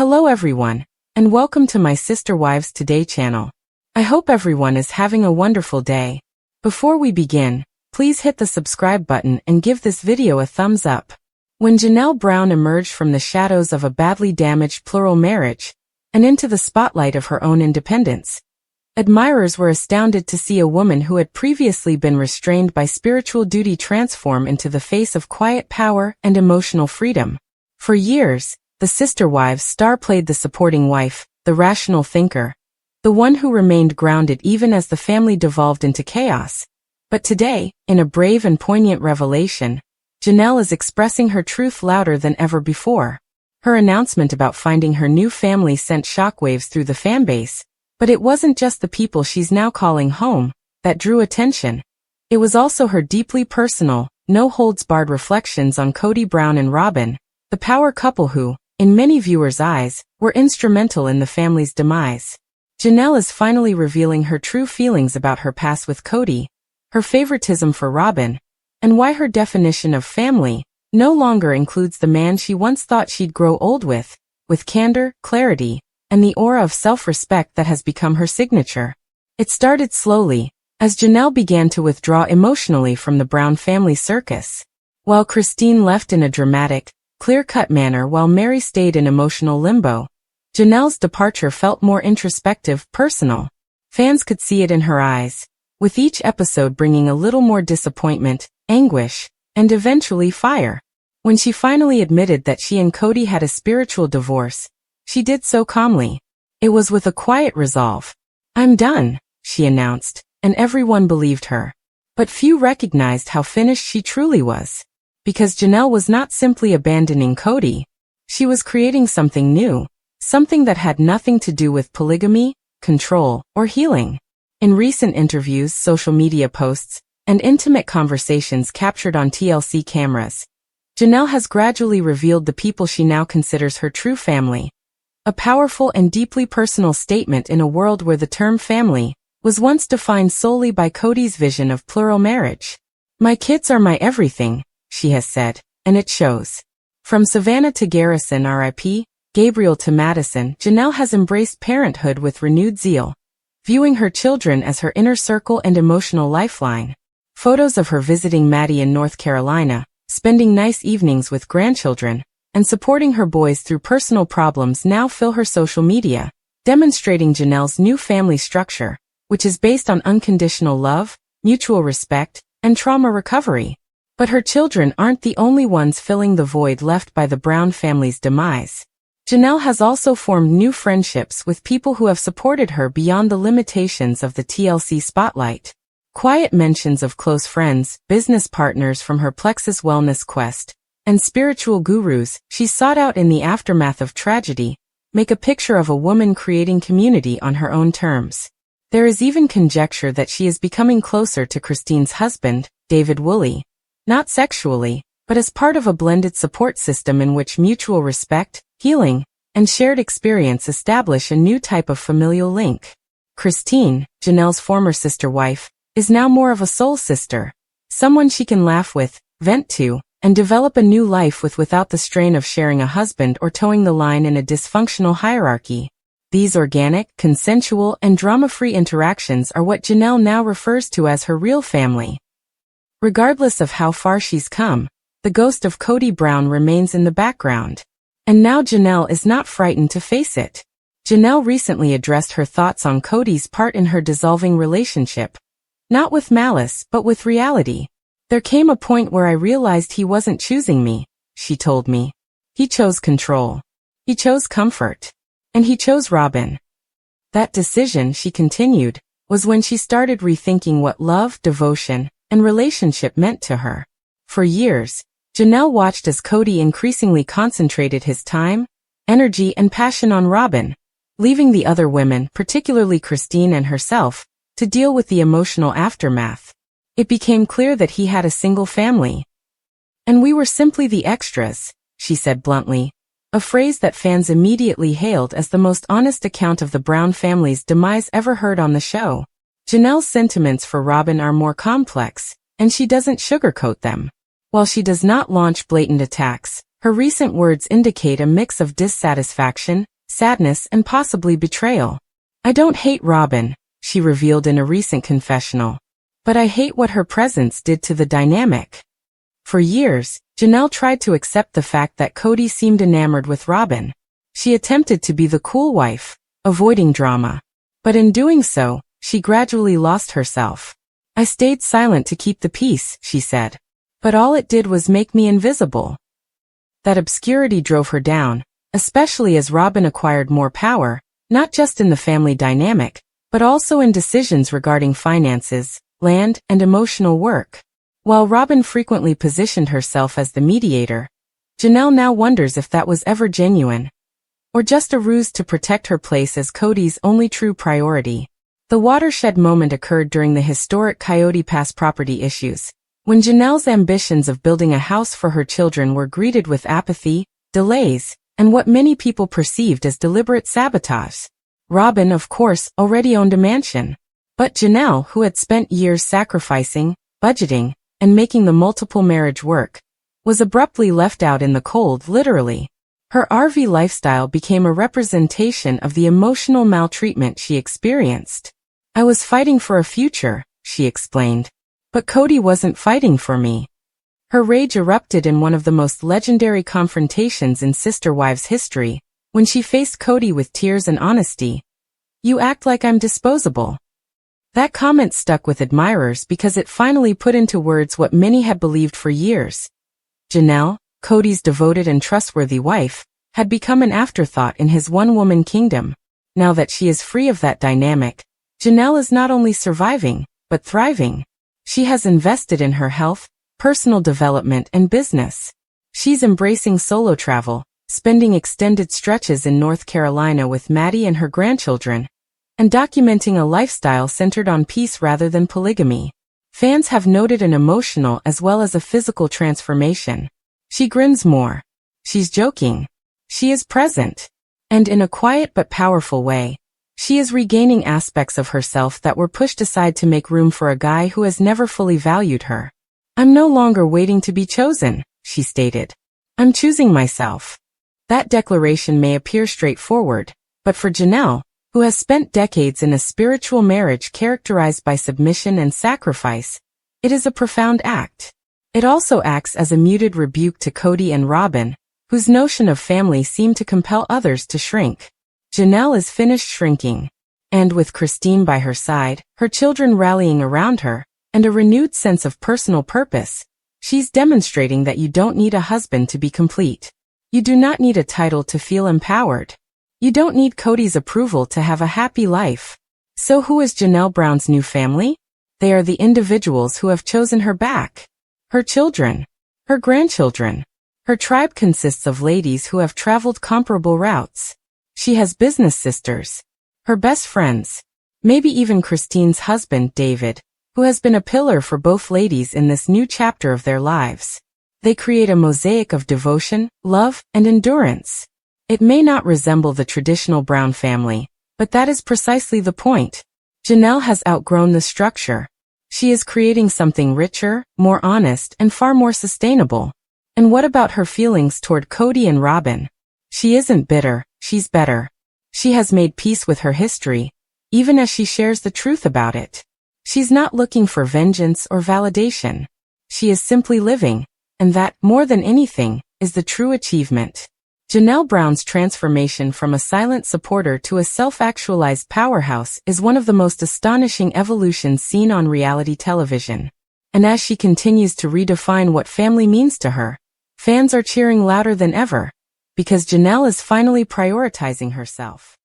Hello everyone, and welcome to my Sister Wives Today channel. I hope everyone is having a wonderful day. Before we begin, please hit the subscribe button and give this video a thumbs up. When Janelle Brown emerged from the shadows of a badly damaged plural marriage and into the spotlight of her own independence, admirers were astounded to see a woman who had previously been restrained by spiritual duty transform into the face of quiet power and emotional freedom. For years, the Sister Wives star played the supporting wife, the rational thinker, the one who remained grounded even as the family devolved into chaos. But today, in a brave and poignant revelation, Janelle is expressing her truth louder than ever before. Her announcement about finding her new family sent shockwaves through the fanbase, but it wasn't just the people she's now calling home that drew attention. It was also her deeply personal, no-holds-barred reflections on Kody Brown and Robyn, the power couple who, in many viewers' eyes, were instrumental in the family's demise. Janelle is finally revealing her true feelings about her past with Kody, her favoritism for Robyn, and why her definition of family no longer includes the man she once thought she'd grow old with candor, clarity, and the aura of self-respect that has become her signature. It started slowly, as Janelle began to withdraw emotionally from the Brown family circus. While Christine left in a dramatic, clear-cut manner while Mary stayed in emotional limbo, Janelle's departure felt more introspective, personal. Fans could see it in her eyes, with each episode bringing a little more disappointment, anguish, and eventually fire. When she finally admitted that she and Kody had a spiritual divorce, she did so calmly. It was with a quiet resolve. "I'm done," she announced, and everyone believed her. But few recognized how finished she truly was. Because Janelle was not simply abandoning Kody. She was creating something new, something that had nothing to do with polygamy, control, or healing. In recent interviews, social media posts, and intimate conversations captured on TLC cameras, Janelle has gradually revealed the people she now considers her true family. A powerful and deeply personal statement in a world where the term family was once defined solely by Kody's vision of plural marriage. "My kids are my everything," she has said, and it shows. From Savannah to Garrison R.I.P., Gabriel to Madison, Janelle has embraced parenthood with renewed zeal, viewing her children as her inner circle and emotional lifeline. Photos of her visiting Maddie in North Carolina, spending nice evenings with grandchildren, and supporting her boys through personal problems now fill her social media, demonstrating Janelle's new family structure, which is based on unconditional love, mutual respect, and trauma recovery. But her children aren't the only ones filling the void left by the Brown family's demise. Janelle has also formed new friendships with people who have supported her beyond the limitations of the TLC spotlight. Quiet mentions of close friends, business partners from her Plexus wellness quest, and spiritual gurus she sought out in the aftermath of tragedy make a picture of a woman creating community on her own terms. There is even conjecture that she is becoming closer to Christine's husband, David Woolley. Not sexually, but as part of a blended support system in which mutual respect, healing, and shared experience establish a new type of familial link. Christine, Janelle's former sister wife, is now more of a soul sister, someone she can laugh with, vent to, and develop a new life with without the strain of sharing a husband or towing the line in a dysfunctional hierarchy. These organic, consensual, and drama-free interactions are what Janelle now refers to as her real family. Regardless of how far she's come, the ghost of Kody Brown remains in the background. And now Janelle is not frightened to face it. Janelle recently addressed her thoughts on Kody's part in her dissolving relationship. "Not with malice, but with reality. There came a point where I realized he wasn't choosing me," she told me. "He chose control. He chose comfort. And he chose Robyn. That decision," she continued, "was when she started rethinking what love, devotion, and relationship meant to her." For years, Janelle watched as Kody increasingly concentrated his time, energy, and passion on Robyn, leaving the other women, particularly Christine and herself, to deal with the emotional aftermath. It became clear that he had a single family. "And we were simply the extras," she said bluntly, a phrase that fans immediately hailed as the most honest account of the Brown family's demise ever heard on the show. Janelle's sentiments for Robyn are more complex, and she doesn't sugarcoat them. While she does not launch blatant attacks, Her recent words indicate a mix of dissatisfaction, sadness, and possibly betrayal. "I don't hate Robyn," she revealed in a recent confessional. "But I hate what her presence did to the dynamic." For years, Janelle tried to accept the fact that Kody seemed enamored with Robyn. She attempted to be the cool wife, avoiding drama. But in doing so, she gradually lost herself. "I stayed silent to keep the peace," she said. "But all it did was make me invisible." That obscurity drove her down, especially as Robyn acquired more power, not just in the family dynamic, but also in decisions regarding finances, land, and emotional work. While Robyn frequently positioned herself as the mediator, Janelle now wonders if that was ever genuine, or just a ruse to protect her place as Kody's only true priority. The watershed moment occurred during the historic Coyote Pass property issues, when Janelle's ambitions of building a house for her children were greeted with apathy, delays, and what many people perceived as deliberate sabotage. Robyn, of course, already owned a mansion. But Janelle, who had spent years sacrificing, budgeting, and making the multiple marriage work, was abruptly left out in the cold, literally. Her RV lifestyle became a representation of the emotional maltreatment she experienced. "I was fighting for a future," she explained. "But Kody wasn't fighting for me." Her rage erupted in one of the most legendary confrontations in Sister Wives history, when she faced Kody with tears and honesty. "You act like I'm disposable." That comment stuck with admirers because it finally put into words what many had believed for years. Janelle, Kody's devoted and trustworthy wife, had become an afterthought in his one-woman kingdom. Now that she is free of that dynamic, Janelle is not only surviving, but thriving. She has invested in her health, personal development, and business. She's embracing solo travel, spending extended stretches in North Carolina with Maddie and her grandchildren, and documenting a lifestyle centered on peace rather than polygamy. Fans have noted an emotional as well as a physical transformation. She grins more. She's joking. She is present. And in a quiet but powerful way, she is regaining aspects of herself that were pushed aside to make room for a guy who has never fully valued her. "I'm no longer waiting to be chosen," she stated. "I'm choosing myself." That declaration may appear straightforward, but for Janelle, who has spent decades in a spiritual marriage characterized by submission and sacrifice, it is a profound act. It also acts as a muted rebuke to Kody and Robyn, whose notion of family seemed to compel others to shrink. Janelle is finished shrinking. And with Christine by her side, her children rallying around her, and a renewed sense of personal purpose, she's demonstrating that you don't need a husband to be complete. You do not need a title to feel empowered. You don't need Kody's approval to have a happy life. So who is Janelle Brown's new family? They are the individuals who have chosen her back. Her children. Her grandchildren. Her tribe consists of ladies who have traveled comparable routes. She has business sisters. Her best friends. Maybe even Christine's husband, David, who has been a pillar for both ladies in this new chapter of their lives. They create a mosaic of devotion, love, and endurance. It may not resemble the traditional Brown family, but that is precisely the point. Janelle has outgrown the structure. She is creating something richer, more honest, and far more sustainable. And what about her feelings toward Kody and Robyn? She isn't bitter, she's better. She has made peace with her history, even as she shares the truth about it. She's not looking for vengeance or validation. She is simply living, and that, more than anything, is the true achievement. Janelle Brown's transformation from a silent supporter to a self-actualized powerhouse is one of the most astonishing evolutions seen on reality television. And as she continues to redefine what family means to her, fans are cheering louder than ever, because Janelle is finally prioritizing herself.